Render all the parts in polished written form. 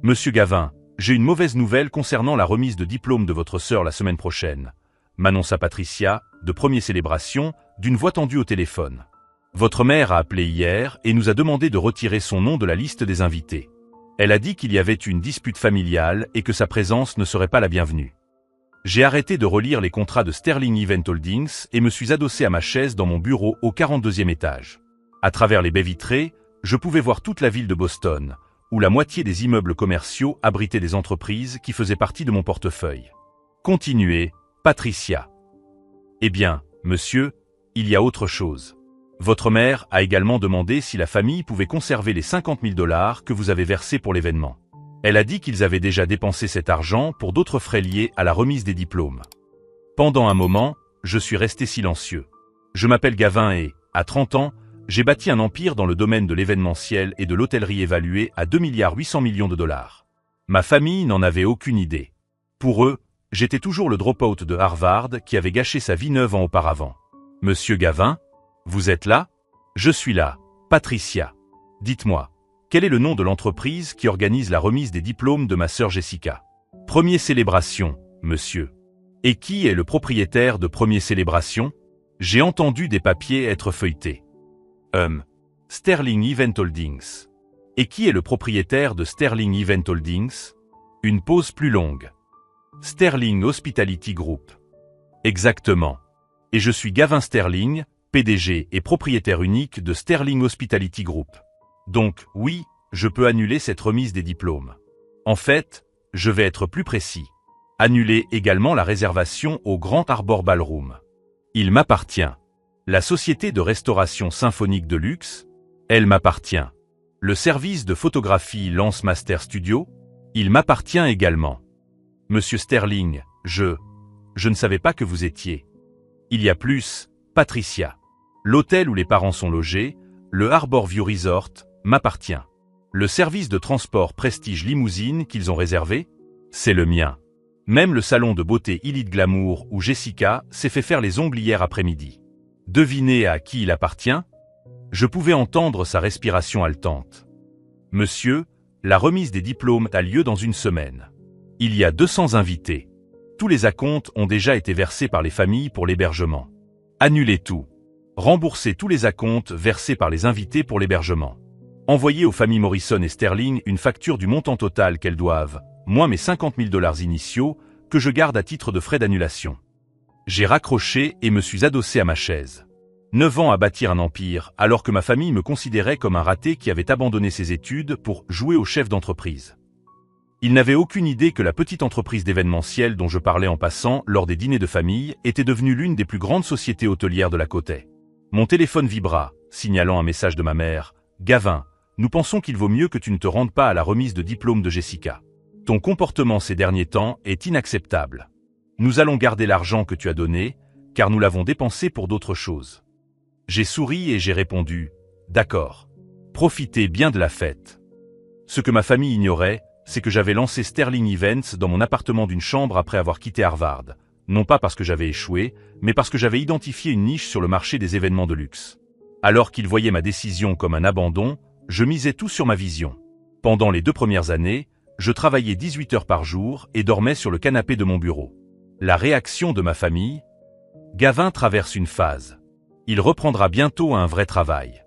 Monsieur Gavin, j'ai une mauvaise nouvelle concernant la remise de diplôme de votre sœur la semaine prochaine, m'annonça Patricia, de Premier Célébration, d'une voix tendue au téléphone. Votre mère a appelé hier et nous a demandé de retirer son nom de la liste des invités. Elle a dit qu'il y avait une dispute familiale et que sa présence ne serait pas la bienvenue. J'ai arrêté de relire les contrats de Sterling Event Holdings et me suis adossé à ma chaise dans mon bureau au 42e étage. À travers les baies vitrées, je pouvais voir toute la ville de Boston, où la moitié des immeubles commerciaux abritaient des entreprises qui faisaient partie de mon portefeuille. Continuez, Patricia. Eh bien, monsieur, il y a autre chose. Votre mère a également demandé si la famille pouvait conserver les 50 000 $ que vous avez versés pour l'événement. Elle a dit qu'ils avaient déjà dépensé cet argent pour d'autres frais liés à la remise des diplômes. Pendant un moment, je suis resté silencieux. Je m'appelle Gavin et, à 30 ans, j'ai bâti un empire dans le domaine de l'événementiel et de l'hôtellerie évalué à 2,8 milliards de $. Ma famille n'en avait aucune idée. Pour eux, j'étais toujours le drop-out de Harvard qui avait gâché sa vie 9 ans auparavant. Monsieur Gavin, vous êtes là? Je suis là, Patricia. Dites-moi, quel est le nom de l'entreprise qui organise la remise des diplômes de ma sœur Jessica? Premier Célébration, monsieur. Et qui est le propriétaire de Premier Célébration? J'ai entendu des papiers être feuilletés. Sterling Event Holdings. Et qui est le propriétaire de Sterling Event Holdings? Une pause plus longue. Sterling Hospitality Group. Exactement. Et je suis Gavin Sterling, PDG et propriétaire unique de Sterling Hospitality Group. Donc, oui, je peux annuler cette remise des diplômes. En fait, je vais être plus précis. Annuler également la réservation au Grand Harbor Ballroom. Il m'appartient. La société de restauration symphonique de luxe, elle m'appartient. Le service de photographie Lance Master Studio, il m'appartient également. Monsieur Sterling, je ne savais pas que vous étiez. Il y a plus, Patricia. L'hôtel où les parents sont logés, le Harbor View Resort, m'appartient. Le service de transport Prestige Limousine qu'ils ont réservé, c'est le mien. Même le salon de beauté Elite Glamour où Jessica s'est fait faire les ongles hier après-midi. Devinez à qui il appartient? Je pouvais entendre sa respiration haletante. Monsieur, la remise des diplômes a lieu dans une semaine. Il y a 200 invités. Tous les acomptes ont déjà été versés par les familles pour l'hébergement. Annulez tout. Remboursez tous les acomptes versés par les invités pour l'hébergement. Envoyez aux familles Morrison et Sterling une facture du montant total qu'elles doivent, moins mes 50 000 $ initiaux, que je garde à titre de frais d'annulation. J'ai raccroché et me suis adossé à ma chaise. 9 ans à bâtir un empire, alors que ma famille me considérait comme un raté qui avait abandonné ses études pour jouer au chef d'entreprise. Ils n'avaient aucune idée que la petite entreprise d'événementiel dont je parlais en passant lors des dîners de famille était devenue l'une des plus grandes sociétés hôtelières de la côte. Mon téléphone vibra, signalant un message de ma mère. « Gavin, nous pensons qu'il vaut mieux que tu ne te rendes pas à la remise de diplôme de Jessica. Ton comportement ces derniers temps est inacceptable. Nous allons garder l'argent que tu as donné, car nous l'avons dépensé pour d'autres choses. » J'ai souri et j'ai répondu « D'accord. Profitez bien de la fête. » Ce que ma famille ignorait, c'est que j'avais lancé Sterling Events dans mon appartement d'une chambre après avoir quitté Harvard, non pas parce que j'avais échoué, mais parce que j'avais identifié une niche sur le marché des événements de luxe. Alors qu'ils voyaient ma décision comme un abandon, je misais tout sur ma vision. Pendant les 2 premières années, je travaillais 18 heures par jour et dormais sur le canapé de mon bureau. La réaction de ma famille? Gavin traverse une phase. Il reprendra bientôt un vrai travail.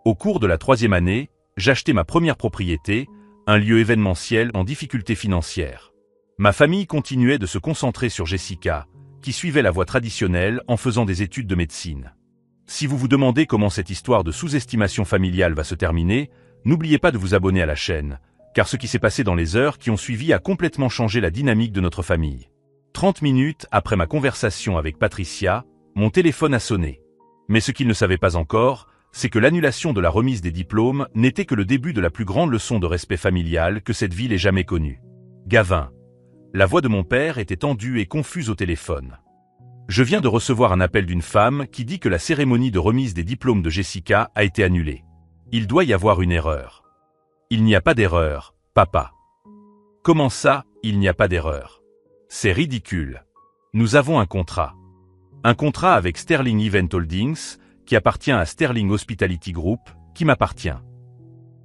Au cours de la 3e année, j'achetai ma première propriété, un lieu événementiel en difficulté financière. Ma famille continuait de se concentrer sur Jessica, qui suivait la voie traditionnelle en faisant des études de médecine. Si vous vous demandez comment cette histoire de sous-estimation familiale va se terminer, n'oubliez pas de vous abonner à la chaîne, car ce qui s'est passé dans les heures qui ont suivi a complètement changé la dynamique de notre famille. 30 minutes après ma conversation avec Patricia, mon téléphone a sonné. Mais ce qu'il ne savait pas encore, c'est que l'annulation de la remise des diplômes n'était que le début de la plus grande leçon de respect familial que cette ville ait jamais connue. Gavin. La voix de mon père était tendue et confuse au téléphone. Je viens de recevoir un appel d'une femme qui dit que la cérémonie de remise des diplômes de Jessica a été annulée. Il doit y avoir une erreur. Il n'y a pas d'erreur, papa. Comment ça, il n'y a pas d'erreur? C'est ridicule. Nous avons un contrat. Un contrat avec Sterling Event Holdings, qui appartient à Sterling Hospitality Group, qui m'appartient.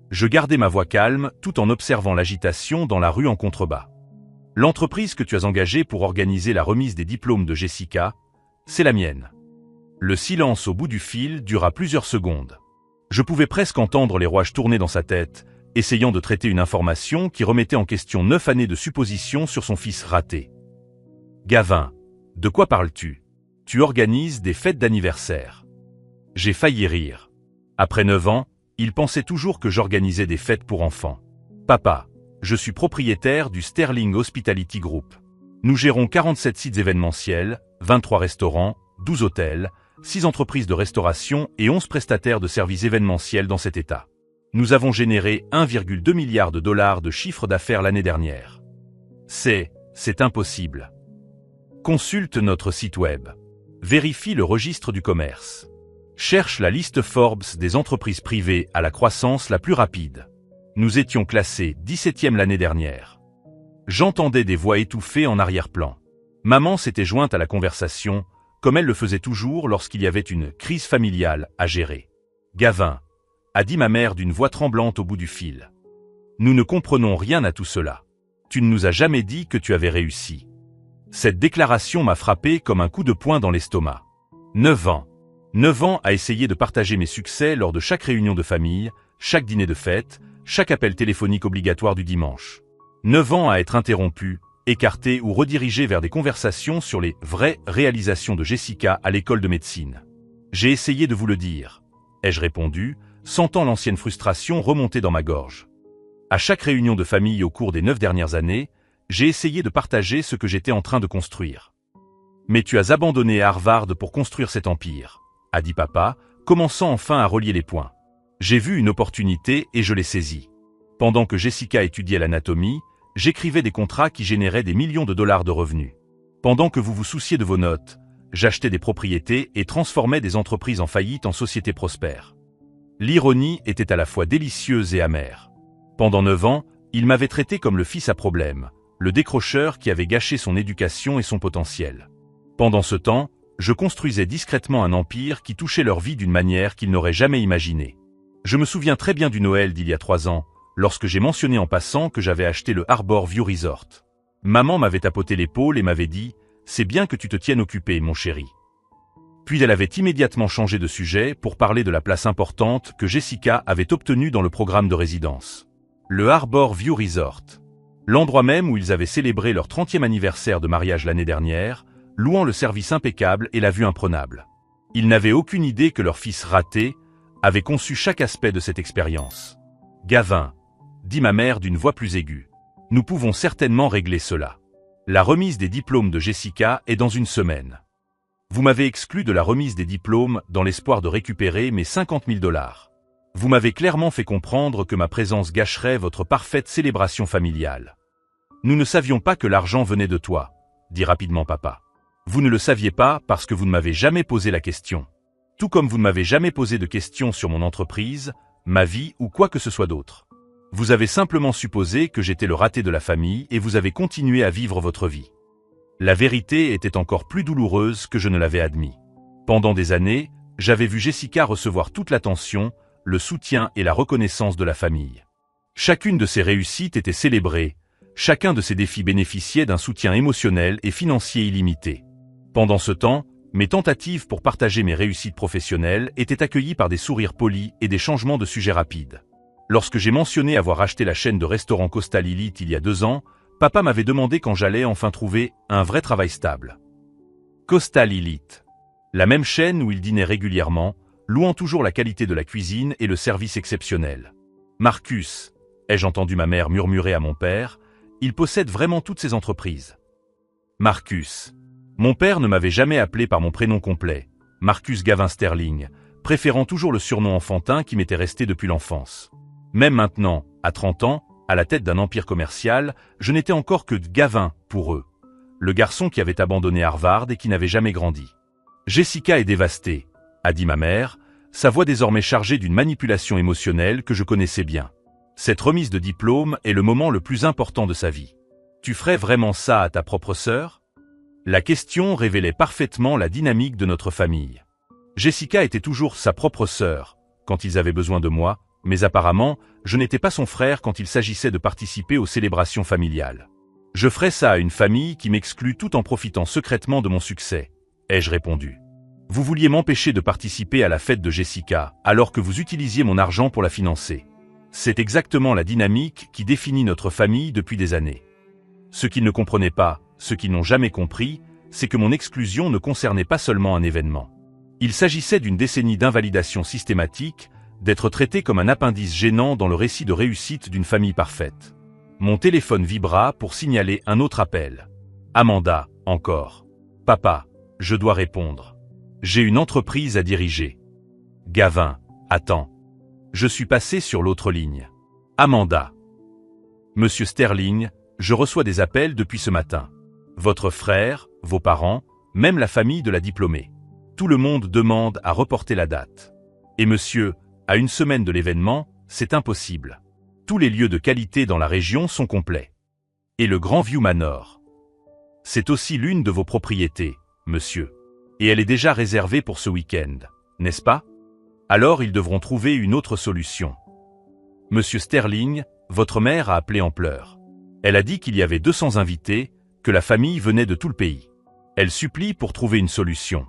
Je gardais ma voix calme tout en observant l'agitation dans la rue en contrebas. L'entreprise que tu as engagée pour organiser la remise des diplômes de Jessica, c'est la mienne. Le silence au bout du fil dura plusieurs secondes. Je pouvais presque entendre les rouages tourner dans sa tête, essayant de traiter une information qui remettait en question 9 années de suppositions sur son fils raté. Gavin, de quoi parles-tu? Tu organises des fêtes d'anniversaire. J'ai failli rire. Après 9 ans, il pensait toujours que j'organisais des fêtes pour enfants. Papa, je suis propriétaire du Sterling Hospitality Group. Nous gérons 47 sites événementiels, 23 restaurants, 12 hôtels, 6 entreprises de restauration et 11 prestataires de services événementiels dans cet État. Nous avons généré 1,2 milliard de dollars de chiffre d'affaires l'année dernière. C'est impossible. Consulte notre site web. Vérifie le registre du commerce. Cherche la liste Forbes des entreprises privées à la croissance la plus rapide. Nous étions classés 17e l'année dernière. J'entendais des voix étouffées en arrière-plan. Maman s'était jointe à la conversation, comme elle le faisait toujours lorsqu'il y avait une crise familiale à gérer. Gavin, a dit ma mère d'une voix tremblante au bout du fil. Nous ne comprenons rien à tout cela. Tu ne nous as jamais dit que tu avais réussi. Cette déclaration m'a frappé comme un coup de poing dans l'estomac. 9 ans. 9 ans à essayer de partager mes succès lors de chaque réunion de famille, chaque dîner de fête, chaque appel téléphonique obligatoire du dimanche. 9 ans à être interrompu, écarté ou redirigé vers des conversations sur les vraies réalisations de Jessica à l'école de médecine. J'ai essayé de vous le dire, ai-je répondu, sentant l'ancienne frustration remonter dans ma gorge. À chaque réunion de famille au cours des 9 dernières années, j'ai essayé de partager ce que j'étais en train de construire. Mais tu as abandonné Harvard pour construire cet empire, a dit papa, commençant enfin à relier les points. J'ai vu une opportunité et je l'ai saisie. Pendant que Jessica étudiait l'anatomie, j'écrivais des contrats qui généraient des millions de dollars de revenus. Pendant que vous vous souciez de vos notes, j'achetais des propriétés et transformais des entreprises en faillite en sociétés prospères. L'ironie était à la fois délicieuse et amère. Pendant 9 ans, il m'avait traité comme le fils à problème, le décrocheur qui avait gâché son éducation et son potentiel. Pendant ce temps, je construisais discrètement un empire qui touchait leur vie d'une manière qu'ils n'auraient jamais imaginée. Je me souviens très bien du Noël d'il y a 3 ans, lorsque j'ai mentionné en passant que j'avais acheté le Harbor View Resort. Maman m'avait tapoté l'épaule et m'avait dit « C'est bien que tu te tiennes occupé, mon chéri ». Puis elle avait immédiatement changé de sujet pour parler de la place importante que Jessica avait obtenue dans le programme de résidence. Le Harbor View Resort. L'endroit même où ils avaient célébré leur 30e anniversaire de mariage l'année dernière, louant le service impeccable et la vue imprenable. Ils n'avaient aucune idée que leur fils raté avait conçu chaque aspect de cette expérience. « Gavin, dit ma mère d'une voix plus aiguë, nous pouvons certainement régler cela. La remise des diplômes de Jessica est dans 1 semaine. Vous m'avez exclu de la remise des diplômes dans l'espoir de récupérer mes 50 000 dollars. Vous m'avez clairement fait comprendre que ma présence gâcherait votre parfaite célébration familiale. Nous ne savions pas que l'argent venait de toi, dit rapidement papa. Vous ne le saviez pas parce que vous ne m'avez jamais posé la question. Tout comme vous ne m'avez jamais posé de questions sur mon entreprise, ma vie ou quoi que ce soit d'autre. Vous avez simplement supposé que j'étais le raté de la famille et vous avez continué à vivre votre vie. La vérité était encore plus douloureuse que je ne l'avais admis. Pendant des années, j'avais vu Jessica recevoir toute l'attention, le soutien et la reconnaissance de la famille. Chacune de ses réussites était célébrée, chacun de ses défis bénéficiait d'un soutien émotionnel et financier illimité. Pendant ce temps, mes tentatives pour partager mes réussites professionnelles étaient accueillies par des sourires polis et des changements de sujet rapides. Lorsque j'ai mentionné avoir acheté la chaîne de restaurants Coastal Elite il y a 2 ans, papa m'avait demandé quand j'allais enfin trouver un vrai travail stable. Coastal Elite. La même chaîne où il dînait régulièrement, louant toujours la qualité de la cuisine et le service exceptionnel. Marcus, ai-je entendu ma mère murmurer à mon père, il possède vraiment toutes ces entreprises. Marcus. Mon père ne m'avait jamais appelé par mon prénom complet, Marcus Gavin Sterling, préférant toujours le surnom enfantin qui m'était resté depuis l'enfance. Même maintenant, à 30 ans, à la tête d'un empire commercial, je n'étais encore que Gavin pour eux, le garçon qui avait abandonné Harvard et qui n'avait jamais grandi. Jessica est dévastée, a dit ma mère, sa voix désormais chargée d'une manipulation émotionnelle que je connaissais bien. Cette remise de diplôme est le moment le plus important de sa vie. Tu ferais vraiment ça à ta propre sœur ? La question révélait parfaitement la dynamique de notre famille. Jessica était toujours sa propre sœur, quand ils avaient besoin de moi, Mais apparemment, je n'étais pas son frère quand il s'agissait de participer aux célébrations familiales. Je ferai ça à une famille qui m'exclut tout en profitant secrètement de mon succès, ai-je répondu. Vous vouliez m'empêcher de participer à la fête de Jessica, alors que vous utilisiez mon argent pour la financer. C'est exactement la dynamique qui définit notre famille depuis des années. Ce qu'ils ne comprenaient pas, ce qu'ils n'ont jamais compris, c'est que mon exclusion ne concernait pas seulement un événement. Il s'agissait d'une décennie d'invalidation systématique, d'être traité comme un appendice gênant dans le récit de réussite d'une famille parfaite. Mon téléphone vibra pour signaler un autre appel. Amanda, encore. Papa, je dois répondre. J'ai une entreprise à diriger. Gavin, attends. Je suis passé sur l'autre ligne. Amanda. Monsieur Sterling, je reçois des appels depuis ce matin. Votre frère, vos parents, même la famille de la diplômée. Tout le monde demande à reporter la date. Et monsieur, à une semaine de l'événement, c'est impossible. Tous les lieux de qualité dans la région sont complets. Et le Grandview Manor. C'est aussi l'une de vos propriétés, monsieur. Et elle est déjà réservée pour ce week-end, n'est-ce pas? Alors ils devront trouver une autre solution. Monsieur Sterling, votre mère a appelé en pleurs. Elle a dit qu'il y avait 200 invités, que la famille venait de tout le pays. Elle supplie pour trouver une solution.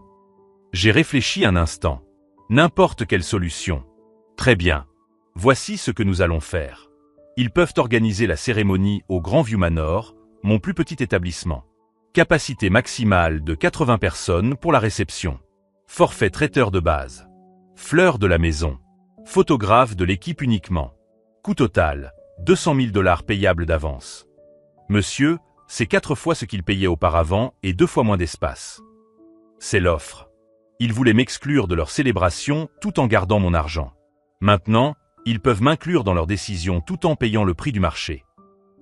J'ai réfléchi un instant. N'importe quelle solution. Très bien. Voici ce que nous allons faire. Ils peuvent organiser la cérémonie au Grandview Manor, mon plus petit établissement. Capacité maximale de 80 personnes pour la réception. Forfait traiteur de base. Fleurs de la maison. Photographe de l'équipe uniquement. Coût total, 200 000 $ payables d'avance. Monsieur, c'est 4 fois ce qu'il payait auparavant et 2 fois moins d'espace. C'est l'offre. Ils voulaient m'exclure de leur célébration tout en gardant mon argent. Maintenant, ils peuvent m'inclure dans leurs décisions tout en payant le prix du marché.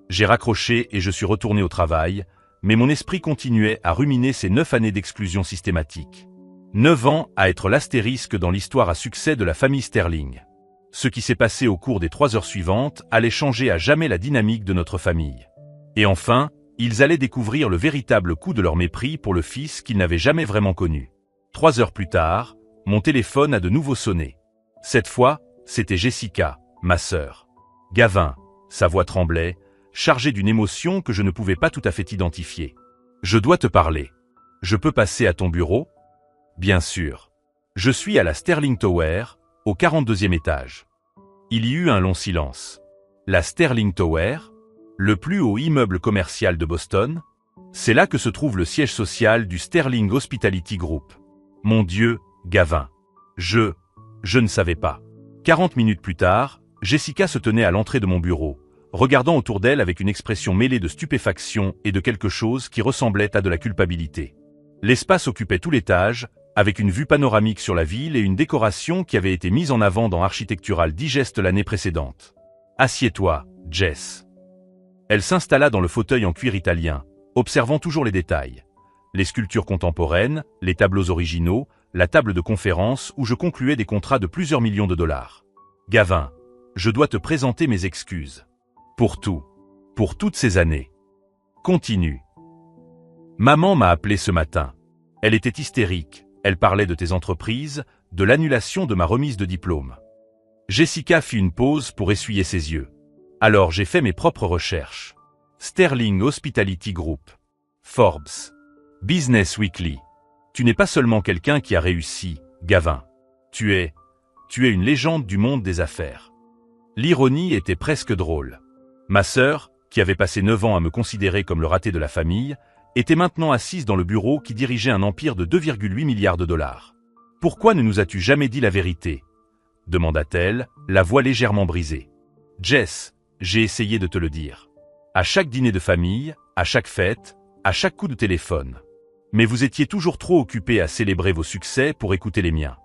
J'ai raccroché et je suis retourné au travail, mais mon esprit continuait à ruminer ces 9 années d'exclusion systématique. 9 ans à être l'astérisque dans l'histoire à succès de la famille Sterling. Ce qui s'est passé au cours des 3 heures suivantes allait changer à jamais la dynamique de notre famille. Et enfin, ils allaient découvrir le véritable coût de leur mépris pour le fils qu'ils n'avaient jamais vraiment connu. 3 heures plus tard, mon téléphone a de nouveau sonné. Cette fois, c'était Jessica, ma sœur. Gavin, sa voix tremblait, chargée d'une émotion que je ne pouvais pas tout à fait identifier. Je dois te parler. Je peux passer à ton bureau? Bien sûr. Je suis à la Sterling Tower, au 42e étage. Il y eut un long silence. La Sterling Tower? Le plus haut immeuble commercial de Boston? C'est là que se trouve le siège social du Sterling Hospitality Group. Mon Dieu, Gavin. Je ne savais pas. 40 minutes plus tard, Jessica se tenait à l'entrée de mon bureau, regardant autour d'elle avec une expression mêlée de stupéfaction et de quelque chose qui ressemblait à de la culpabilité. L'espace occupait tout l'étage, avec une vue panoramique sur la ville et une décoration qui avait été mise en avant dans Architectural Digest l'année précédente. « Assieds-toi, Jess. » Elle s'installa dans le fauteuil en cuir italien, observant toujours les détails. Les sculptures contemporaines, les tableaux originaux, la table de conférence où je concluais des contrats de plusieurs millions de dollars. Gavin, je dois te présenter mes excuses. Pour tout. Pour toutes ces années. Continue. Maman m'a appelé ce matin. Elle était hystérique. Elle parlait de tes entreprises, de l'annulation de ma remise de diplôme. Jessica fit une pause pour essuyer ses yeux. Alors j'ai fait mes propres recherches. Sterling Hospitality Group. Forbes. Business Weekly. Tu n'es pas seulement quelqu'un qui a réussi, Gavin. Tu es une légende du monde des affaires. L'ironie était presque drôle. Ma sœur, qui avait passé 9 ans à me considérer comme le raté de la famille, était maintenant assise dans le bureau qui dirigeait un empire de 2,8 milliards de dollars. « Pourquoi ne nous as-tu jamais dit la vérité ?» demanda-t-elle, la voix légèrement brisée. « Jess, j'ai essayé de te le dire. À chaque dîner de famille, à chaque fête, à chaque coup de téléphone. Mais vous étiez toujours trop occupés à célébrer vos succès pour écouter les miens. »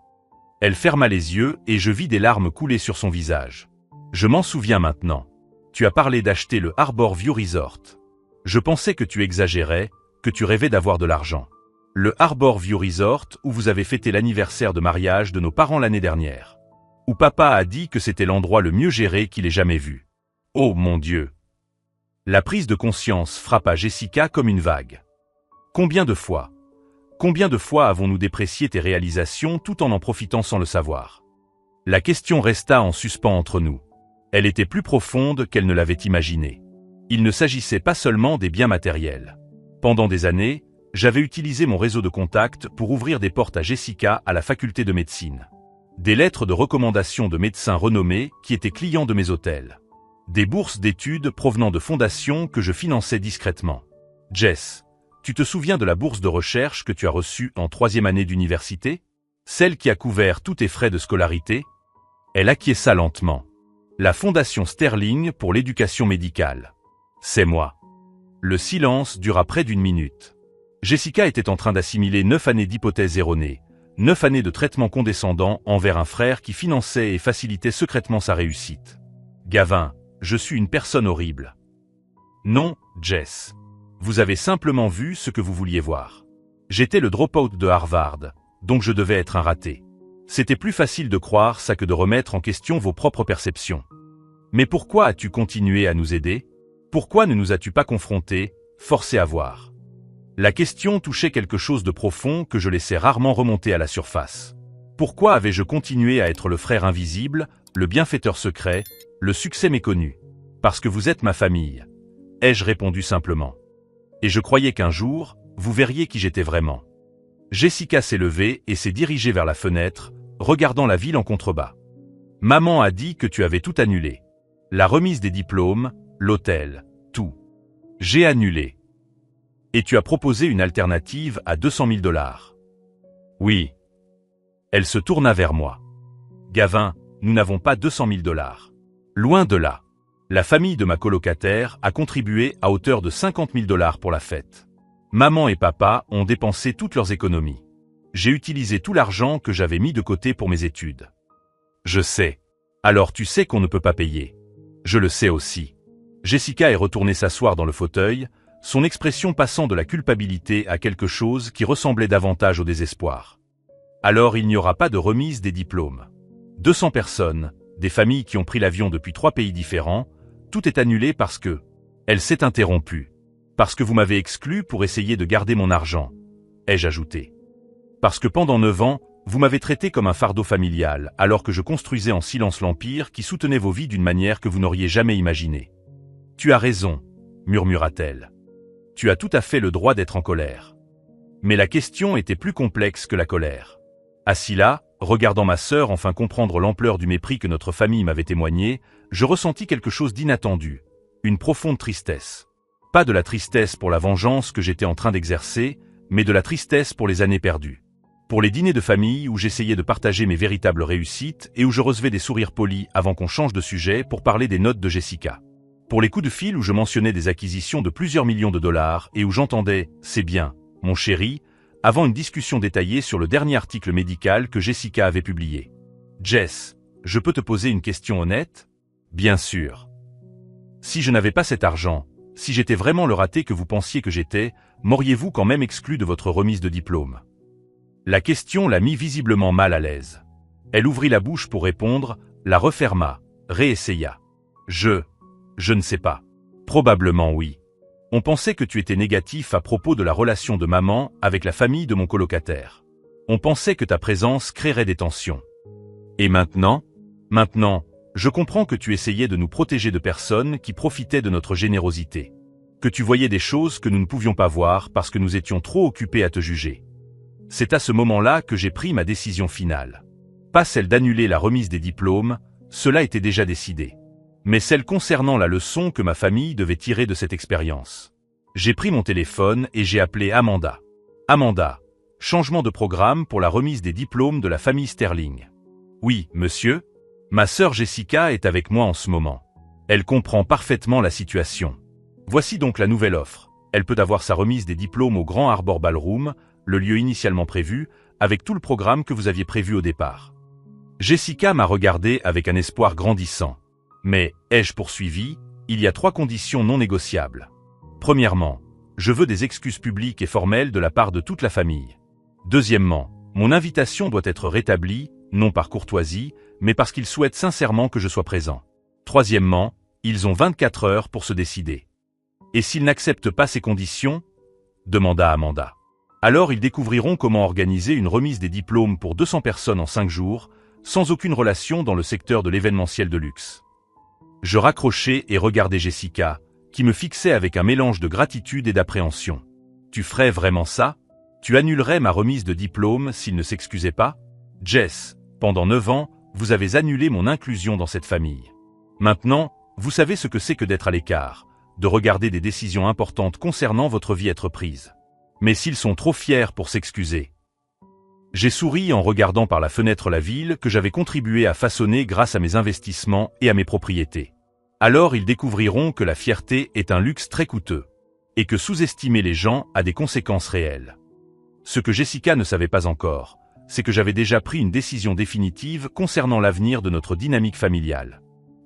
Elle ferma les yeux et je vis des larmes couler sur son visage. « Je m'en souviens maintenant. Tu as parlé d'acheter le Harbor View Resort. Je pensais que tu exagérais, que tu rêvais d'avoir de l'argent. Le Harbor View Resort où vous avez fêté l'anniversaire de mariage de nos parents l'année dernière. Où papa a dit que c'était l'endroit le mieux géré qu'il ait jamais vu. Oh mon Dieu !» La prise de conscience frappa Jessica comme une vague. Combien de fois avons-nous déprécié tes réalisations tout en profitant sans le savoir? La question resta en suspens entre nous. Elle était plus profonde qu'elle ne l'avait imaginé. Il ne s'agissait pas seulement des biens matériels. Pendant des années, j'avais utilisé mon réseau de contacts pour ouvrir des portes à Jessica à la faculté de médecine. Des lettres de recommandation de médecins renommés qui étaient clients de mes hôtels. Des bourses d'études provenant de fondations que je finançais discrètement. Jess, tu te souviens de la bourse de recherche que tu as reçue en 3e année d'université? Celle qui a couvert tous tes frais de scolarité? Elle acquiesça lentement. La Fondation Sterling pour l'éducation médicale. C'est moi. Le silence dura près d'1 minute. Jessica était en train d'assimiler 9 années d'hypothèses erronées, 9 années de traitement condescendant envers un frère qui finançait et facilitait secrètement sa réussite. Gavin, je suis une personne horrible. Non, Jess. Vous avez simplement vu ce que vous vouliez voir. J'étais le drop-out de Harvard, donc je devais être un raté. C'était plus facile de croire ça que de remettre en question vos propres perceptions. Mais pourquoi as-tu continué à nous aider? Pourquoi ne nous as-tu pas confrontés, forcés à voir? La question touchait quelque chose de profond que je laissais rarement remonter à la surface. Pourquoi avais-je continué à être le frère invisible, le bienfaiteur secret, le succès méconnu? Parce que vous êtes ma famille, ai-je répondu simplement. Et je croyais qu'un jour, vous verriez qui j'étais vraiment. Jessica s'est levée et s'est dirigée vers la fenêtre, regardant la ville en contrebas. Maman a dit que tu avais tout annulé. La remise des diplômes, l'hôtel, tout. J'ai annulé. Et tu as proposé une alternative à 200 000 $. Oui. Elle se tourna vers moi. Gavin, nous n'avons pas 200 000 $. Loin de là. La famille de ma colocataire a contribué à hauteur de 50 000 $ pour la fête. Maman et papa ont dépensé toutes leurs économies. J'ai utilisé tout l'argent que j'avais mis de côté pour mes études. Je sais. Alors tu sais qu'on ne peut pas payer. Je le sais aussi. Jessica est retournée s'asseoir dans le fauteuil, son expression passant de la culpabilité à quelque chose qui ressemblait davantage au désespoir. Alors il n'y aura pas de remise des diplômes. 200 personnes, des familles qui ont pris l'avion depuis 3 pays différents, tout est annulé parce que... Elle s'est interrompue. Parce que vous m'avez exclu pour essayer de garder mon argent, ai-je ajouté. Parce que pendant 9 ans, vous m'avez traité comme un fardeau familial, alors que je construisais en silence l'empire qui soutenait vos vies d'une manière que vous n'auriez jamais imaginée. Tu as raison, murmura-t-elle. Tu as tout à fait le droit d'être en colère. Mais la question était plus complexe que la colère. Assis là, regardant ma sœur enfin comprendre l'ampleur du mépris que notre famille m'avait témoigné, je ressentis quelque chose d'inattendu, une profonde tristesse. Pas de la tristesse pour la vengeance que j'étais en train d'exercer, mais de la tristesse pour les années perdues. Pour les dîners de famille où j'essayais de partager mes véritables réussites et où je recevais des sourires polis avant qu'on change de sujet pour parler des notes de Jessica. Pour les coups de fil où je mentionnais des acquisitions de plusieurs millions de dollars et où j'entendais « c'est bien, mon chéri », avant une discussion détaillée sur le dernier article médical que Jessica avait publié. Jess, je peux te poser une question honnête? Bien sûr. Si je n'avais pas cet argent, si j'étais vraiment le raté que vous pensiez que j'étais, m'auriez-vous quand même exclu de votre remise de diplôme? La question la mit visiblement mal à l'aise. Elle ouvrit la bouche pour répondre, la referma, réessaya. Je ne sais pas. Probablement oui. On pensait que tu étais négatif à propos de la relation de maman avec la famille de mon colocataire. On pensait que ta présence créerait des tensions. Et maintenant? Maintenant, je comprends que tu essayais de nous protéger de personnes qui profitaient de notre générosité. Que tu voyais des choses que nous ne pouvions pas voir parce que nous étions trop occupés à te juger. C'est à ce moment-là que j'ai pris ma décision finale. Pas celle d'annuler la remise des diplômes, cela était déjà décidé. Mais celle concernant la leçon que ma famille devait tirer de cette expérience. J'ai pris mon téléphone et j'ai appelé Amanda. Amanda, changement de programme pour la remise des diplômes de la famille Sterling. Oui, monsieur. Ma sœur Jessica est avec moi en ce moment. Elle comprend parfaitement la situation. Voici donc la nouvelle offre. Elle peut avoir sa remise des diplômes au Grand Harbor Ballroom, le lieu initialement prévu, avec tout le programme que vous aviez prévu au départ. Jessica m'a regardé avec un espoir grandissant. Mais, ai-je poursuivi, il y a 3 conditions non négociables. Premièrement, je veux des excuses publiques et formelles de la part de toute la famille. Deuxièmement, mon invitation doit être rétablie, non par courtoisie, mais parce qu'ils souhaitent sincèrement que je sois présent. Troisièmement, ils ont 24 heures pour se décider. Et s'ils n'acceptent pas ces conditions? Demanda Amanda. Alors ils découvriront comment organiser une remise des diplômes pour 200 personnes en 5 jours, sans aucune relation dans le secteur de l'événementiel de luxe. Je raccrochais et regardais Jessica, qui me fixait avec un mélange de gratitude et d'appréhension. « Tu ferais vraiment ça? Tu annulerais ma remise de diplôme s'il ne s'excusait pas? Jess, pendant 9 ans, vous avez annulé mon inclusion dans cette famille. Maintenant, vous savez ce que c'est que d'être à l'écart, de regarder des décisions importantes concernant votre vie être prises. Mais s'ils sont trop fiers pour s'excuser. » J'ai souri en regardant par la fenêtre la ville que j'avais contribué à façonner grâce à mes investissements et à mes propriétés. Alors ils découvriront que la fierté est un luxe très coûteux, et que sous-estimer les gens a des conséquences réelles. Ce que Jessica ne savait pas encore, c'est que j'avais déjà pris une décision définitive concernant l'avenir de notre dynamique familiale.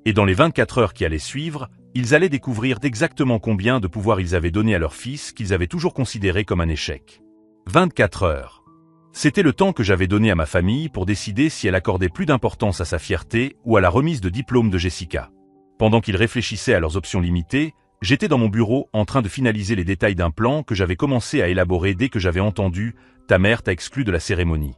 Et dans les 24 heures qui allaient suivre, ils allaient découvrir d'exactement combien de pouvoir ils avaient donné à leur fils qu'ils avaient toujours considéré comme un échec. 24 heures. C'était le temps que j'avais donné à ma famille pour décider si elle accordait plus d'importance à sa fierté ou à la remise de diplôme de Jessica. Pendant qu'ils réfléchissaient à leurs options limitées, j'étais dans mon bureau en train de finaliser les détails d'un plan que j'avais commencé à élaborer dès que j'avais entendu « Ta mère t'a exclu de la cérémonie ».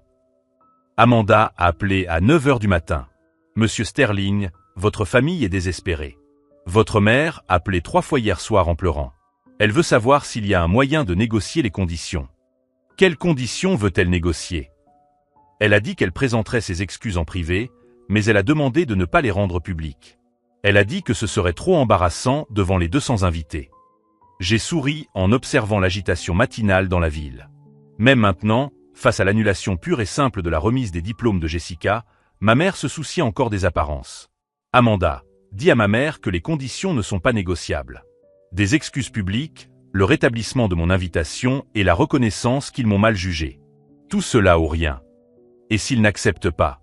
Amanda a appelé à 9 heures du matin. « Monsieur Sterling, votre famille est désespérée. Votre mère a appelé 3 fois hier soir en pleurant. Elle veut savoir s'il y a un moyen de négocier les conditions. » Quelles conditions veut-elle négocier? Elle a dit qu'elle présenterait ses excuses en privé, mais elle a demandé de ne pas les rendre publiques. Elle a dit que ce serait trop embarrassant devant les 200 invités. J'ai souri en observant l'agitation matinale dans la ville. Même maintenant, face à l'annulation pure et simple de la remise des diplômes de Jessica, ma mère se soucie encore des apparences. Amanda, dis à ma mère que les conditions ne sont pas négociables. Des excuses publiques, le rétablissement de mon invitation et la reconnaissance qu'ils m'ont mal jugé. Tout cela ou rien. Et s'ils n'acceptent pas?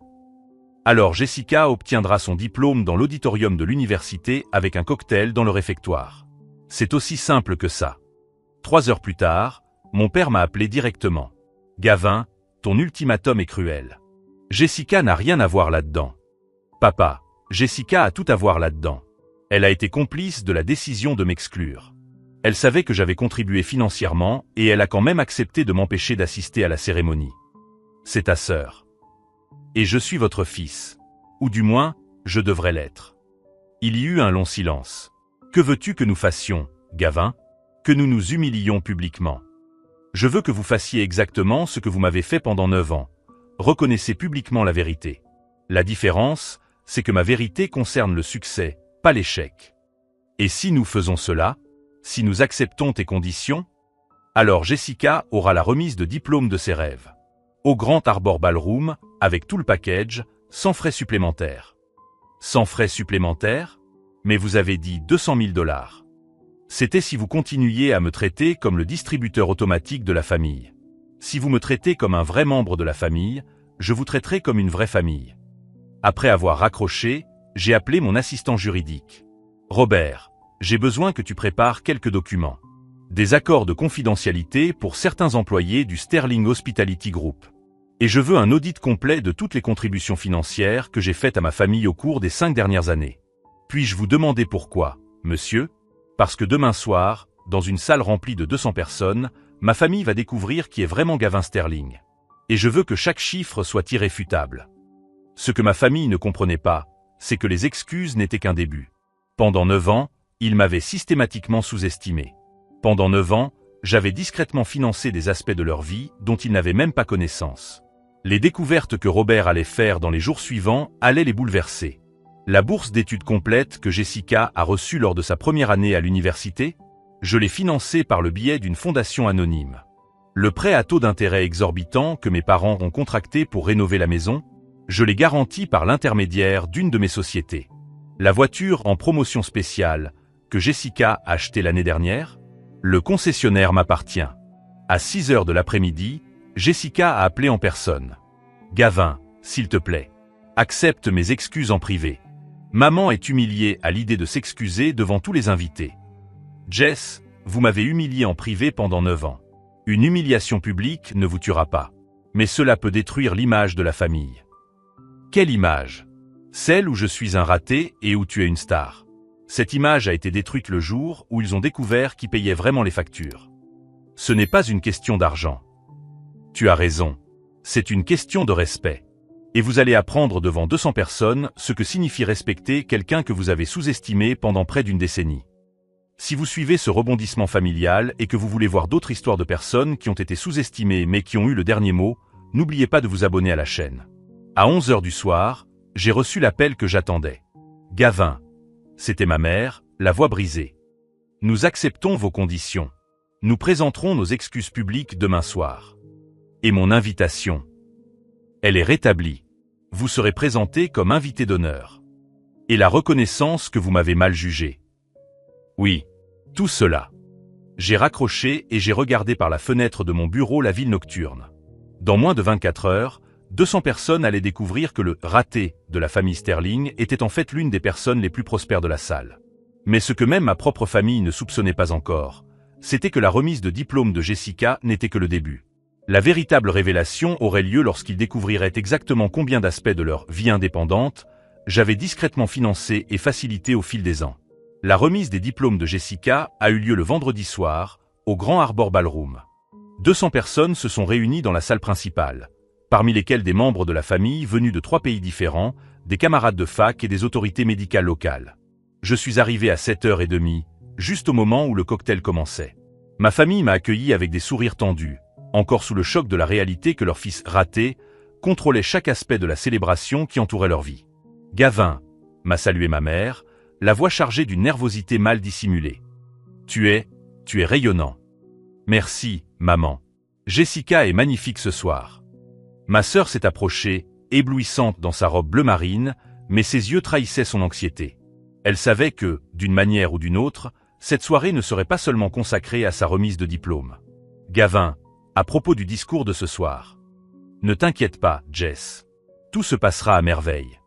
Alors Jessica obtiendra son diplôme dans l'auditorium de l'université avec un cocktail dans le réfectoire. C'est aussi simple que ça. 3 heures plus tard, mon père m'a appelé directement. « Gavin, ton ultimatum est cruel. Jessica n'a rien à voir là-dedans. »« Papa, Jessica a tout à voir là-dedans. Elle a été complice de la décision de m'exclure. Elle savait que j'avais contribué financièrement et elle a quand même accepté de m'empêcher d'assister à la cérémonie. C'est ta sœur. Et je suis votre fils. Ou du moins, je devrais l'être. » Il y eut un long silence. « Que veux-tu que nous fassions, Gavin? Que nous nous humiliions publiquement. Je veux que vous fassiez exactement ce que vous m'avez fait pendant 9 ans. Reconnaissez publiquement la vérité. La différence, c'est que ma vérité concerne le succès, pas l'échec. Et si nous faisons cela, si nous acceptons tes conditions, alors Jessica aura la remise de diplôme de ses rêves. Au Grand Harbor Ballroom, avec tout le package, sans frais supplémentaires. » Sans frais supplémentaires? Mais vous avez dit 200 000 $. C'était si vous continuiez à me traiter comme le distributeur automatique de la famille. Si vous me traitez comme un vrai membre de la famille, je vous traiterai comme une vraie famille. Après avoir raccroché, j'ai appelé mon assistant juridique. « Robert, j'ai besoin que tu prépares quelques documents. Des accords de confidentialité pour certains employés du Sterling Hospitality Group. Et je veux un audit complet de toutes les contributions financières que j'ai faites à ma famille au cours des 5 dernières années. Puis-je vous demander pourquoi, monsieur? Parce que demain soir, dans une salle remplie de 200 personnes, ma famille va découvrir qui est vraiment Gavin Sterling. Et je veux que chaque chiffre soit irréfutable. Ce que ma famille ne comprenait pas, c'est que les excuses n'étaient qu'un début. Pendant 9 ans, ils m'avaient systématiquement sous-estimé. Pendant 9 ans, j'avais discrètement financé des aspects de leur vie dont ils n'avaient même pas connaissance. Les découvertes que Robert allait faire dans les jours suivants allaient les bouleverser. La bourse d'études complète que Jessica a reçue lors de sa première année à l'université, je l'ai financée par le biais d'une fondation anonyme. Le prêt à taux d'intérêt exorbitant que mes parents ont contracté pour rénover la maison, je l'ai garanti par l'intermédiaire d'une de mes sociétés. La voiture en promotion spéciale que Jessica a achetée l'année dernière, le concessionnaire m'appartient. À 6 heures de l'après-midi, Jessica a appelé en personne. « Gavin, s'il te plaît, accepte mes excuses en privé. Maman est humiliée à l'idée de s'excuser devant tous les invités. Jess, vous m'avez humilié en privé pendant 9 ans. Une humiliation publique ne vous tuera pas. Mais cela peut détruire l'image de la famille. » Quelle image? Celle où je suis un raté et où tu es une star. Cette image a été détruite le jour où ils ont découvert qui payait vraiment les factures. Ce n'est pas une question d'argent. Tu as raison. C'est une question de respect. Et vous allez apprendre devant 200 personnes ce que signifie respecter quelqu'un que vous avez sous-estimé pendant près d'une décennie. Si vous suivez ce rebondissement familial et que vous voulez voir d'autres histoires de personnes qui ont été sous-estimées mais qui ont eu le dernier mot, n'oubliez pas de vous abonner à la chaîne. À 11 h du soir, j'ai reçu l'appel que j'attendais. Gavin. C'était ma mère, la voix brisée. Nous acceptons vos conditions. Nous présenterons nos excuses publiques demain soir. Et mon invitation. Elle est rétablie. Vous serez présenté comme invité d'honneur. Et la reconnaissance que vous m'avez mal jugé. Oui, tout cela. J'ai raccroché et j'ai regardé par la fenêtre de mon bureau la ville nocturne. Dans moins de 24 heures, 200 personnes allaient découvrir que le « raté » de la famille Sterling était en fait l'une des personnes les plus prospères de la salle. Mais ce que même ma propre famille ne soupçonnait pas encore, c'était que la remise de diplôme de Jessica n'était que le début. La véritable révélation aurait lieu lorsqu'ils découvriraient exactement combien d'aspects de leur vie indépendante j'avais discrètement financé et facilité au fil des ans. La remise des diplômes de Jessica a eu lieu le vendredi soir, au Grand Harbor Ballroom. 200 personnes se sont réunies dans la salle principale, parmi lesquelles des membres de la famille venus de 3 pays différents, des camarades de fac et des autorités médicales locales. Je suis arrivé à 7h30, juste au moment où le cocktail commençait. Ma famille m'a accueilli avec des sourires tendus, encore sous le choc de la réalité que leur fils raté contrôlait chaque aspect de la célébration qui entourait leur vie. Gavin, m'a salué ma mère, la voix chargée d'une nervosité mal dissimulée. Tu es rayonnant. Merci, maman. Jessica est magnifique ce soir. Ma sœur s'est approchée, éblouissante dans sa robe bleu marine, mais ses yeux trahissaient son anxiété. Elle savait que, d'une manière ou d'une autre, cette soirée ne serait pas seulement consacrée à sa remise de diplôme. Gavin, à propos du discours de ce soir. Ne t'inquiète pas, Jess. Tout se passera à merveille.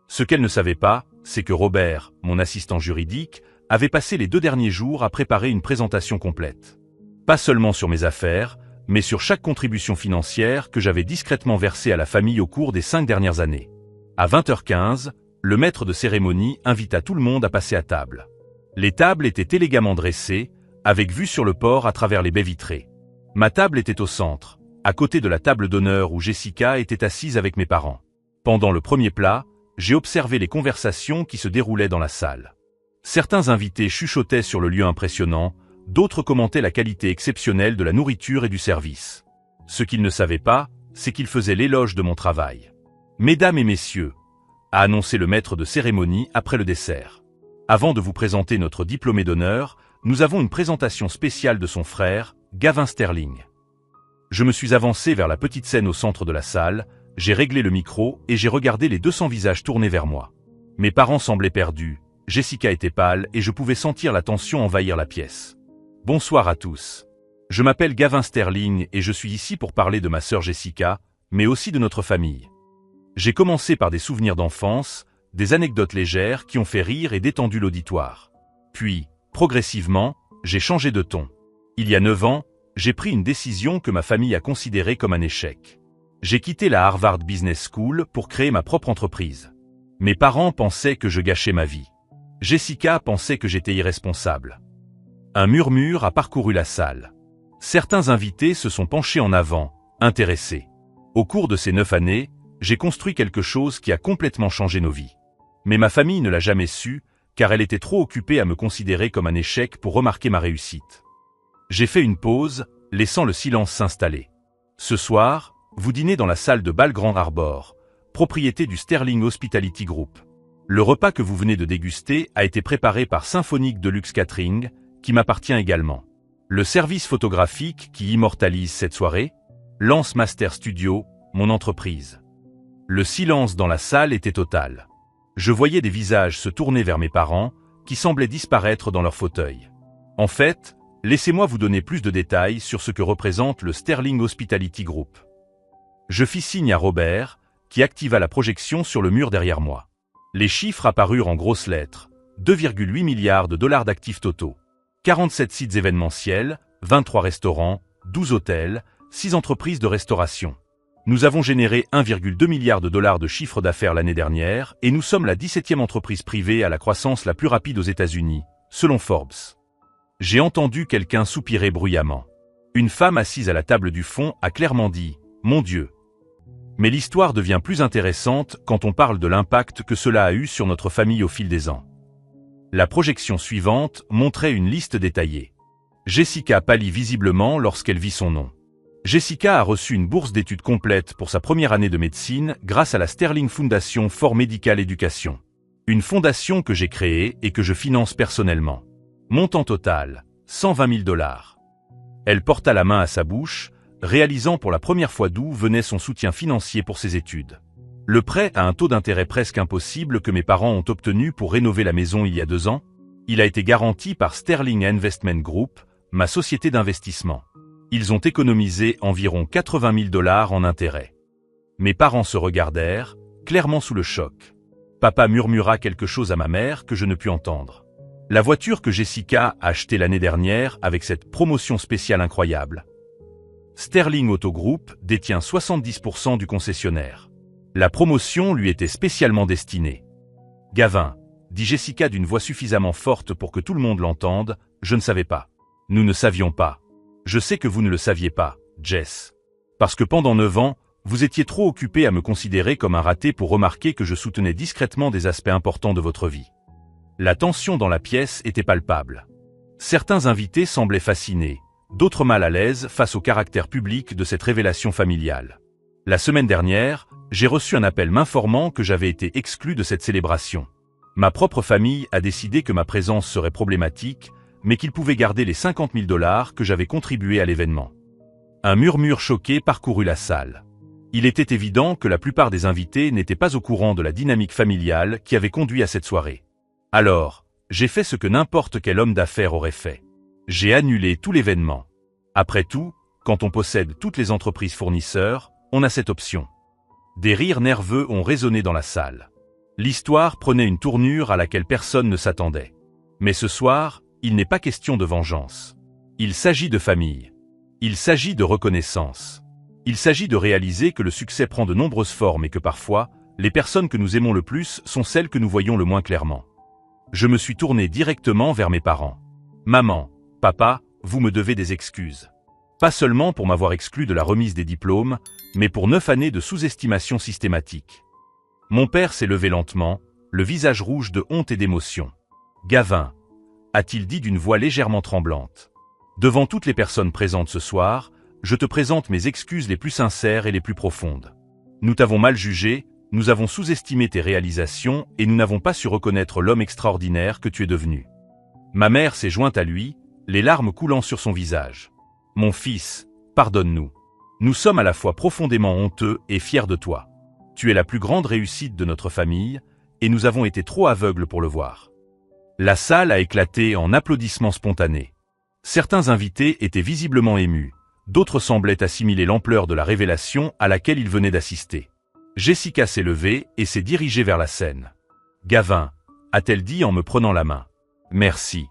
Ce qu'elle ne savait pas, c'est que Robert, mon assistant juridique, avait passé les 2 derniers jours à préparer une présentation complète. Pas seulement sur mes affaires, mais sur chaque contribution financière que j'avais discrètement versée à la famille au cours des 5 dernières années. À 20h15, le maître de cérémonie invita tout le monde à passer à table. Les tables étaient élégamment dressées, avec vue sur le port à travers les baies vitrées. Ma table était au centre, à côté de la table d'honneur où Jessica était assise avec mes parents. Pendant le premier plat, j'ai observé les conversations qui se déroulaient dans la salle. Certains invités chuchotaient sur le lieu impressionnant, d'autres commentaient la qualité exceptionnelle de la nourriture et du service. Ce qu'ils ne savaient pas, c'est qu'ils faisaient l'éloge de mon travail. « Mesdames et messieurs », a annoncé le maître de cérémonie après le dessert. Avant de vous présenter notre diplômé d'honneur, nous avons une présentation spéciale de son frère, Gavin Sterling. Je me suis avancé vers la petite scène au centre de la salle, j'ai réglé le micro et j'ai regardé les 200 visages tournés vers moi. Mes parents semblaient perdus, Jessica était pâle et je pouvais sentir la tension envahir la pièce. Bonsoir à tous. Je m'appelle Gavin Sterling et je suis ici pour parler de ma sœur Jessica, mais aussi de notre famille. J'ai commencé par des souvenirs d'enfance, des anecdotes légères qui ont fait rire et détendu l'auditoire. Puis, progressivement, j'ai changé de ton. Il y a 9 ans, j'ai pris une décision que ma famille a considérée comme un échec. J'ai quitté la Harvard Business School pour créer ma propre entreprise. Mes parents pensaient que je gâchais ma vie. Jessica pensait que j'étais irresponsable. Un murmure a parcouru la salle. Certains invités se sont penchés en avant, intéressés. Au cours de ces 9 années, j'ai construit quelque chose qui a complètement changé nos vies. Mais ma famille ne l'a jamais su, car elle était trop occupée à me considérer comme un échec pour remarquer ma réussite. J'ai fait une pause, laissant le silence s'installer. Ce soir, vous dînez dans la salle de bal Grand Harbor, propriété du Sterling Hospitality Group. Le repas que vous venez de déguster a été préparé par Symphonique Deluxe Catering, qui m'appartient également. Le service photographique qui immortalise cette soirée, Lance Master Studio, mon entreprise. Le silence dans la salle était total. Je voyais des visages se tourner vers mes parents, qui semblaient disparaître dans leur fauteuil. En fait, laissez-moi vous donner plus de détails sur ce que représente le Sterling Hospitality Group. Je fis signe à Robert, qui activa la projection sur le mur derrière moi. Les chiffres apparurent en grosses lettres, 2,8 milliards de dollars d'actifs totaux. 47 sites événementiels, 23 restaurants, 12 hôtels, 6 entreprises de restauration. Nous avons généré 1,2 milliard de dollars de chiffre d'affaires l'année dernière et nous sommes la 17e entreprise privée à la croissance la plus rapide aux États-Unis, selon Forbes. J'ai entendu quelqu'un soupirer bruyamment. Une femme assise à la table du fond a clairement dit « Mon Dieu ». Mais l'histoire devient plus intéressante quand on parle de l'impact que cela a eu sur notre famille au fil des ans. La projection suivante montrait une liste détaillée. Jessica pâlit visiblement lorsqu'elle vit son nom. Jessica a reçu une bourse d'études complète pour sa première année de médecine grâce à la Sterling Foundation for Medical Education. Une fondation que j'ai créée et que je finance personnellement. Montant total, 120 000 $. Elle porta la main à sa bouche, réalisant pour la première fois d'où venait son soutien financier pour ses études. Le prêt à un taux d'intérêt presque impossible que mes parents ont obtenu pour rénover la maison il y a 2 ans, il a été garanti par Sterling Investment Group, ma société d'investissement. Ils ont économisé environ 80 000 $ en intérêts. Mes parents se regardèrent, clairement sous le choc. Papa murmura quelque chose à ma mère que je ne pus entendre. La voiture que Jessica a achetée l'année dernière avec cette promotion spéciale incroyable. Sterling Auto Group détient 70% du concessionnaire. La promotion lui était spécialement destinée. Gavin, dit Jessica d'une voix suffisamment forte pour que tout le monde l'entende, je ne savais pas. Nous ne savions pas. Je sais que vous ne le saviez pas, Jess. Parce que pendant 9 ans, vous étiez trop occupé à me considérer comme un raté pour remarquer que je soutenais discrètement des aspects importants de votre vie. La tension dans la pièce était palpable. Certains invités semblaient fascinés, d'autres mal à l'aise face au caractère public de cette révélation familiale. La semaine dernière, j'ai reçu un appel m'informant que j'avais été exclu de cette célébration. Ma propre famille a décidé que ma présence serait problématique, mais qu'ils pouvaient garder les 50 000 $ que j'avais contribué à l'événement. Un murmure choqué parcourut la salle. Il était évident que la plupart des invités n'étaient pas au courant de la dynamique familiale qui avait conduit à cette soirée. Alors, j'ai fait ce que n'importe quel homme d'affaires aurait fait. J'ai annulé tout l'événement. Après tout, quand on possède toutes les entreprises fournisseurs, on a cette option. Des rires nerveux ont résonné dans la salle. L'histoire prenait une tournure à laquelle personne ne s'attendait. Mais ce soir, il n'est pas question de vengeance. Il s'agit de famille. Il s'agit de reconnaissance. Il s'agit de réaliser que le succès prend de nombreuses formes et que parfois, les personnes que nous aimons le plus sont celles que nous voyons le moins clairement. Je me suis tourné directement vers mes parents. Maman, papa, vous me devez des excuses. Pas seulement pour m'avoir exclu de la remise des diplômes, mais pour 9 années de sous-estimation systématique. Mon père s'est levé lentement, le visage rouge de honte et d'émotion. Gavin, a-t-il dit d'une voix légèrement tremblante. Devant toutes les personnes présentes ce soir, je te présente mes excuses les plus sincères et les plus profondes. Nous t'avons mal jugé, nous avons sous-estimé tes réalisations et nous n'avons pas su reconnaître l'homme extraordinaire que tu es devenu. Ma mère s'est jointe à lui, les larmes coulant sur son visage. Mon fils, pardonne-nous. Nous sommes à la fois profondément honteux et fiers de toi. Tu es la plus grande réussite de notre famille, et nous avons été trop aveugles pour le voir. La salle a éclaté en applaudissements spontanés. Certains invités étaient visiblement émus, d'autres semblaient assimiler l'ampleur de la révélation à laquelle ils venaient d'assister. Jessica s'est levée et s'est dirigée vers la scène. Gavin, a-t-elle dit en me prenant la main. Merci.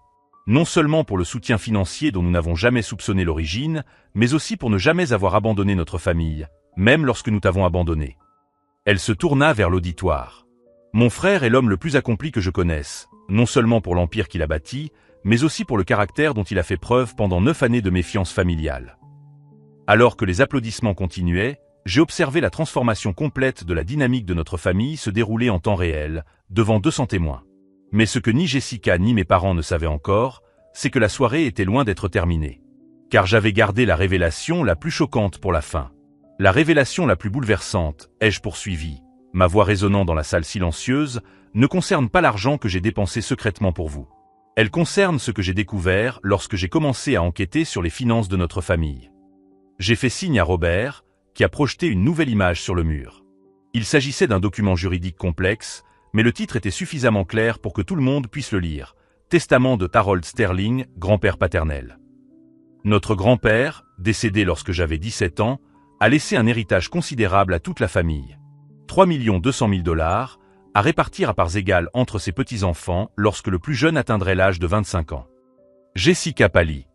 Non seulement pour le soutien financier dont nous n'avons jamais soupçonné l'origine, mais aussi pour ne jamais avoir abandonné notre famille, même lorsque nous t'avons abandonné. Elle se tourna vers l'auditoire. Mon frère est l'homme le plus accompli que je connaisse, non seulement pour l'empire qu'il a bâti, mais aussi pour le caractère dont il a fait preuve pendant 9 années de méfiance familiale. Alors que les applaudissements continuaient, j'ai observé la transformation complète de la dynamique de notre famille se dérouler en temps réel, devant 200 témoins. Mais ce que ni Jessica ni mes parents ne savaient encore, c'est que la soirée était loin d'être terminée. Car j'avais gardé la révélation la plus choquante pour la fin. La révélation la plus bouleversante, ai-je poursuivi, ma voix résonnant dans la salle silencieuse, ne concerne pas l'argent que j'ai dépensé secrètement pour vous. Elle concerne ce que j'ai découvert lorsque j'ai commencé à enquêter sur les finances de notre famille. J'ai fait signe à Robert, qui a projeté une nouvelle image sur le mur. Il s'agissait d'un document juridique complexe, mais le titre était suffisamment clair pour que tout le monde puisse le lire. Testament de Harold Sterling, grand-père paternel. Notre grand-père, décédé lorsque j'avais 17 ans, a laissé un héritage considérable à toute la famille. 3 200 000 $, à répartir à parts égales entre ses petits-enfants lorsque le plus jeune atteindrait l'âge de 25 ans. Jessica pâlit.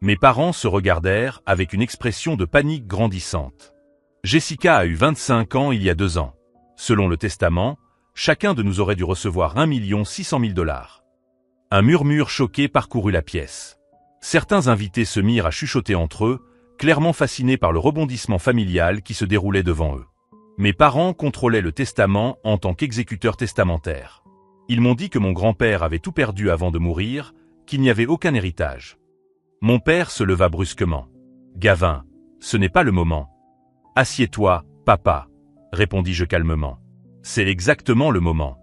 Mes parents se regardèrent avec une expression de panique grandissante. Jessica a eu 25 ans il y a 2 ans. Selon le testament, chacun de nous aurait dû recevoir 1 600 000 $. Un murmure choqué parcourut la pièce. Certains invités se mirent à chuchoter entre eux, clairement fascinés par le rebondissement familial qui se déroulait devant eux. Mes parents contrôlaient le testament en tant qu'exécuteurs testamentaires. Ils m'ont dit que mon grand-père avait tout perdu avant de mourir, qu'il n'y avait aucun héritage. Mon père se leva brusquement. « Gavin, ce n'est pas le moment. »« Assieds-toi, papa, » répondis-je calmement. « C'est exactement le moment. »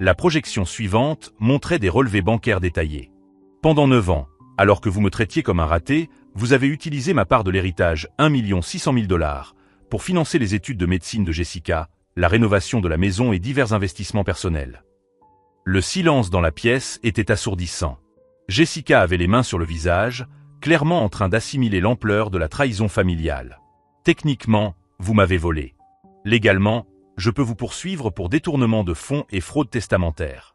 La projection suivante montrait des relevés bancaires détaillés. Pendant 9 ans, alors que vous me traitiez comme un raté, vous avez utilisé ma part de l'héritage, 1 600 000 $, pour financer les études de médecine de Jessica, la rénovation de la maison et divers investissements personnels. Le silence dans la pièce était assourdissant. Jessica avait les mains sur le visage, clairement en train d'assimiler l'ampleur de la trahison familiale. Techniquement, vous m'avez volé. Légalement, je peux vous poursuivre pour détournement de fonds et fraude testamentaire.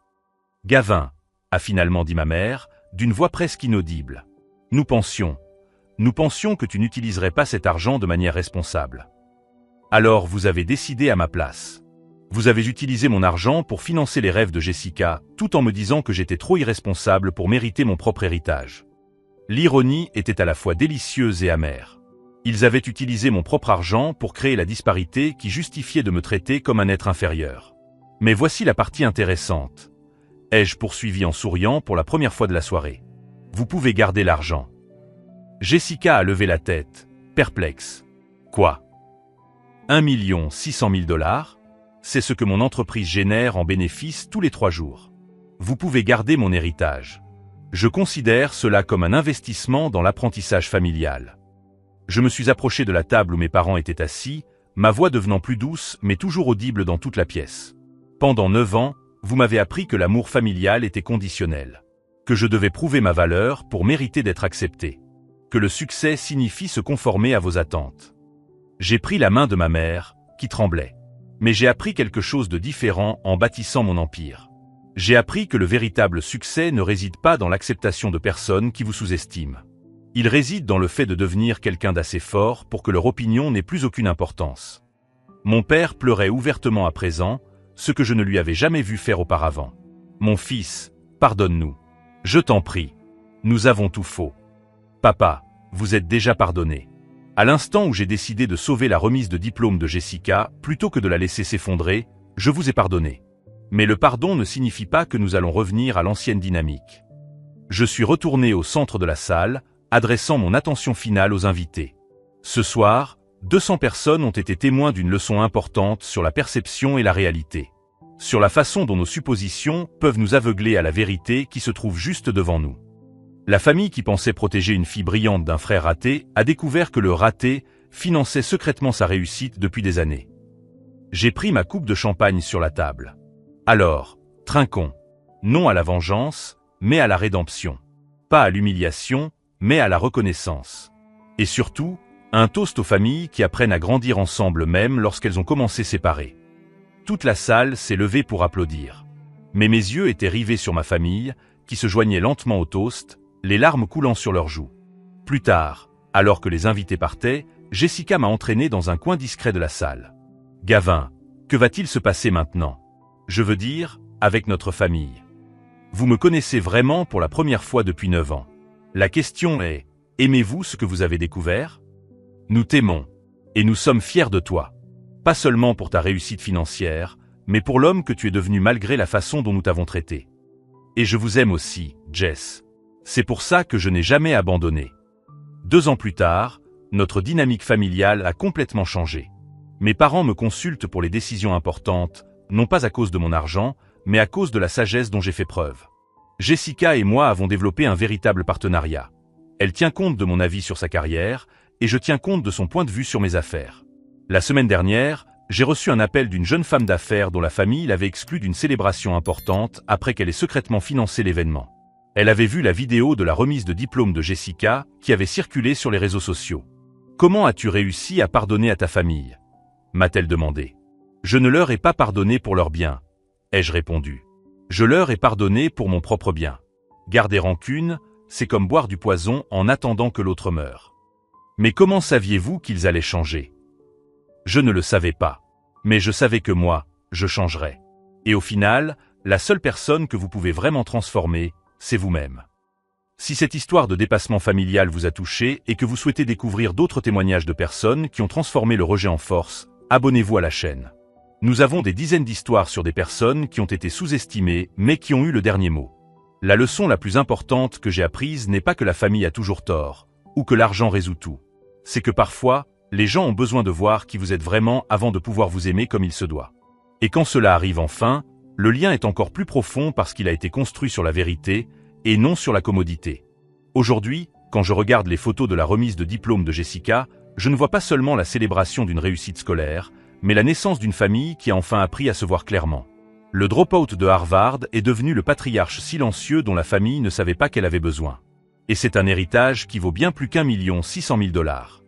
Gavin, a finalement dit ma mère, d'une voix presque inaudible. Nous pensions que tu n'utiliserais pas cet argent de manière responsable. Alors vous avez décidé à ma place. Vous avez utilisé mon argent pour financer les rêves de Jessica, tout en me disant que j'étais trop irresponsable pour mériter mon propre héritage. L'ironie était à la fois délicieuse et amère. Ils avaient utilisé mon propre argent pour créer la disparité qui justifiait de me traiter comme un être inférieur. Mais voici la partie intéressante. Ai-je poursuivi en souriant pour la première fois de la soirée. Vous pouvez garder l'argent. Jessica a levé la tête, perplexe. Quoi? 1 600 000 $? C'est ce que mon entreprise génère en bénéfices tous les 3 jours. Vous pouvez garder mon héritage. Je considère cela comme un investissement dans l'apprentissage familial. Je me suis approché de la table où mes parents étaient assis, ma voix devenant plus douce mais toujours audible dans toute la pièce. Pendant 9 ans, vous m'avez appris que l'amour familial était conditionnel. Que je devais prouver ma valeur pour mériter d'être accepté. Que le succès signifie se conformer à vos attentes. J'ai pris la main de ma mère, qui tremblait. Mais j'ai appris quelque chose de différent en bâtissant mon empire. J'ai appris que le véritable succès ne réside pas dans l'acceptation de personnes qui vous sous-estiment. Il réside dans le fait de devenir quelqu'un d'assez fort pour que leur opinion n'ait plus aucune importance. Mon père pleurait ouvertement à présent, ce que je ne lui avais jamais vu faire auparavant. Mon fils, pardonne-nous. Je t'en prie. Nous avons tout faux. Papa, vous êtes déjà pardonné. À l'instant où j'ai décidé de sauver la remise de diplôme de Jessica, plutôt que de la laisser s'effondrer, je vous ai pardonné. Mais le pardon ne signifie pas que nous allons revenir à l'ancienne dynamique. Je suis retourné au centre de la salle, adressant mon attention finale aux invités. Ce soir, 200 personnes ont été témoins d'une leçon importante sur la perception et la réalité. Sur la façon dont nos suppositions peuvent nous aveugler à la vérité qui se trouve juste devant nous. La famille qui pensait protéger une fille brillante d'un frère raté a découvert que le raté finançait secrètement sa réussite depuis des années. J'ai pris ma coupe de champagne sur la table. Alors, trinquons. Non à la vengeance, mais à la rédemption. Pas à l'humiliation, mais à la reconnaissance. Et surtout, un toast aux familles qui apprennent à grandir ensemble même lorsqu'elles ont commencé séparées. Toute la salle s'est levée pour applaudir. Mais mes yeux étaient rivés sur ma famille, qui se joignait lentement au toast, les larmes coulant sur leurs joues. Plus tard, alors que les invités partaient, Jessica m'a entraîné dans un coin discret de la salle. « Gavin, que va-t-il se passer maintenant ? Je veux dire, avec notre famille. Vous me connaissez vraiment pour la première fois depuis 9 ans. La question est, aimez-vous ce que vous avez découvert ? Nous t'aimons, et nous sommes fiers de toi. Pas seulement pour ta réussite financière, mais pour l'homme que tu es devenu malgré la façon dont nous t'avons traité. Et je vous aime aussi, Jess. C'est pour ça que je n'ai jamais abandonné. 2 ans plus tard, notre dynamique familiale a complètement changé. Mes parents me consultent pour les décisions importantes, non pas à cause de mon argent, mais à cause de la sagesse dont j'ai fait preuve. Jessica et moi avons développé un véritable partenariat. Elle tient compte de mon avis sur sa carrière, et je tiens compte de son point de vue sur mes affaires. La semaine dernière, j'ai reçu un appel d'une jeune femme d'affaires dont la famille l'avait exclue d'une célébration importante après qu'elle ait secrètement financé l'événement. Elle avait vu la vidéo de la remise de diplôme de Jessica qui avait circulé sur les réseaux sociaux. « Comment as-tu réussi à pardonner à ta famille ?» m'a-t-elle demandé. « Je ne leur ai pas pardonné pour leur bien, » ai-je répondu. « Je leur ai pardonné pour mon propre bien. Garder rancune, c'est comme boire du poison en attendant que l'autre meure. » Mais comment saviez-vous qu'ils allaient changer ? Je ne le savais pas. Mais je savais que moi, je changerais. Et au final, la seule personne que vous pouvez vraiment transformer, c'est vous-même. Si cette histoire de dépassement familial vous a touché et que vous souhaitez découvrir d'autres témoignages de personnes qui ont transformé le rejet en force, abonnez-vous à la chaîne. Nous avons des dizaines d'histoires sur des personnes qui ont été sous-estimées mais qui ont eu le dernier mot. La leçon la plus importante que j'ai apprise n'est pas que la famille a toujours tort, ou que l'argent résout tout. C'est que parfois, les gens ont besoin de voir qui vous êtes vraiment avant de pouvoir vous aimer comme il se doit. Et quand cela arrive enfin, le lien est encore plus profond parce qu'il a été construit sur la vérité et non sur la commodité. Aujourd'hui, quand je regarde les photos de la remise de diplôme de Jessica, je ne vois pas seulement la célébration d'une réussite scolaire, mais la naissance d'une famille qui a enfin appris à se voir clairement. Le drop-out de Harvard est devenu le patriarche silencieux dont la famille ne savait pas qu'elle avait besoin. Et c'est un héritage qui vaut bien plus qu'1 600 000 $.